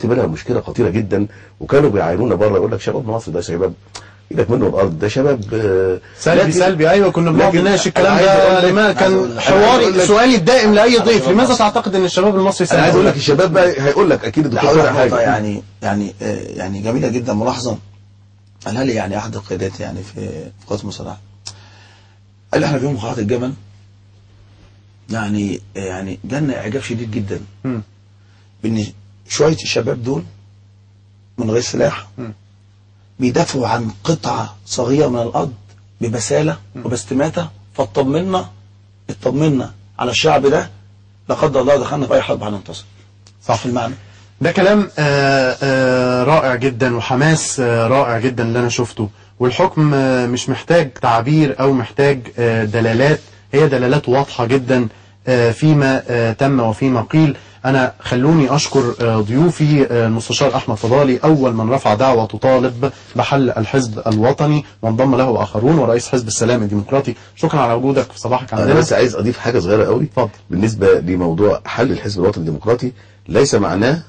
بالها مشكله خطيره جدا، وكانوا بيعايرونا بره يقول لك شباب مصر ده شباب ايدك منه الارض، ده شباب سلبي. ايوه كنا بنقعد نناقش الكلام ده. لما كان حواري سؤالي الدائم لاي ضيف، لماذا تعتقد ان الشباب المصري انا عايز اقول لك الشباب بقى هيقول لك اكيد الدكتور حاجه يعني جميله جدا ملاحظه قالها لي يعني احد القيادات يعني في قوات المسلحه. قال احنا في يوم مخاطره الجمل يعني جالنا اعجاب شديد جدا بان شويه الشباب دول من غير سلاح بيدافعوا عن قطعه صغيره من الارض ببساله وباستماته، فاطمنا على الشعب ده لا قدر الله دخلنا في اي حرب هننتصر. صح المعنى ده كلام رائع جدا وحماس رائع جدا اللي انا شفته، والحكم مش محتاج تعبير او محتاج دلالات، هي دلالات واضحه جدا فيما تم وفيما قيل. أنا خلوني أشكر ضيوفي المستشار أحمد فضالي أول من رفع دعوة تطالب بحل الحزب الوطني، وانضم له آخرون، ورئيس حزب السلام الديمقراطي. شكرا على وجودك في صباحك عندنا. أنا بس عايز أضيف حاجة صغيرة قوي. فضل. بالنسبة لموضوع حل الحزب الوطني الديمقراطي ليس معناه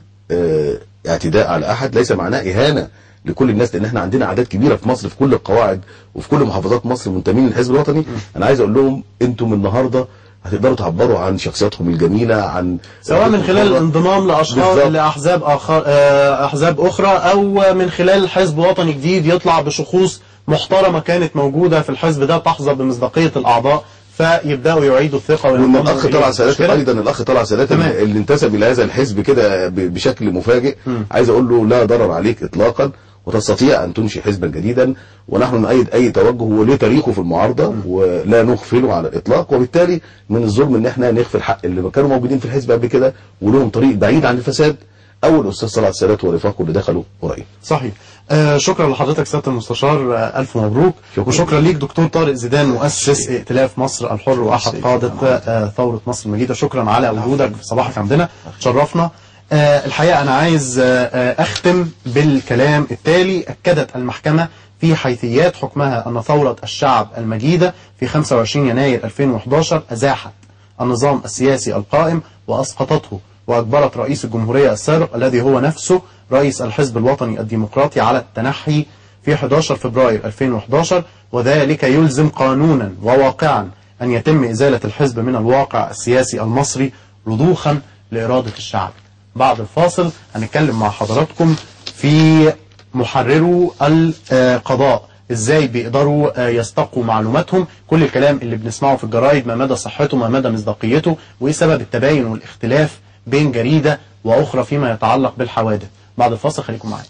اعتداء على أحد، ليس معناه إهانة لكل الناس، لان احنا عندنا اعداد كبيره في مصر في كل القواعد وفي كل محافظات مصر منتمين للحزب الوطني. انا عايز اقول لهم انتم النهارده هتقدروا تعبروا عن شخصياتهم الجميله، عن سواء من خلال الانضمام لاشخاص لاحزاب احزاب اخرى، او من خلال حزب وطني جديد يطلع بشخوص محترمه كانت موجوده في الحزب ده تحظى بمصداقيه الاعضاء، فيبداوا يعيدوا الثقه. وان الاخ طلع سادات ايضا، الاخ طلع سادات اللي انتسب الى هذا الحزب كده بشكل مفاجئ، عايز اقول له لا ضرر عليك اطلاقا، وتستطيع ان تنشئ حزبا جديدا، ونحن نؤيد اي توجه وليه تاريخه في المعارضه ولا نغفله على الاطلاق. وبالتالي من الظلم ان احنا نغفل حق اللي كانوا موجودين في الحزب قبل كده ولهم طريق بعيد عن الفساد، او الاستاذ طلعت سادات ورفاقه اللي دخلوا قريب. صحيح. شكرا لحضرتك سياده المستشار، الف مبروك. وشكرا ليك دكتور طارق زيدان، مؤسس ائتلاف مصر الحر واحد قاده ثوره مصر المجيده. شكرا على وجودك في صباحك عندنا، تشرفنا. الحقيقه انا عايز اختم بالكلام التالي. اكدت المحكمه في حيثيات حكمها ان ثوره الشعب المجيده في 25 يناير 2011 ازاحت النظام السياسي القائم واسقطته، واجبرت رئيس الجمهوريه السابق الذي هو نفسه رئيس الحزب الوطني الديمقراطي على التنحي في 11 فبراير 2011، وذلك يلزم قانونا وواقعا أن يتم إزالة الحزب من الواقع السياسي المصري رضوخا لإرادة الشعب. بعد الفاصل هنتكلم مع حضراتكم في محررو القضاء، ازاي بيقدروا يستقوا معلوماتهم، كل الكلام اللي بنسمعه في الجرايد ما مدى صحته ما مدى مصداقيته، وايه سبب التباين والاختلاف بين جريدة واخرى فيما يتعلق بالحوادث. بعد الفاصل خليكم معايا.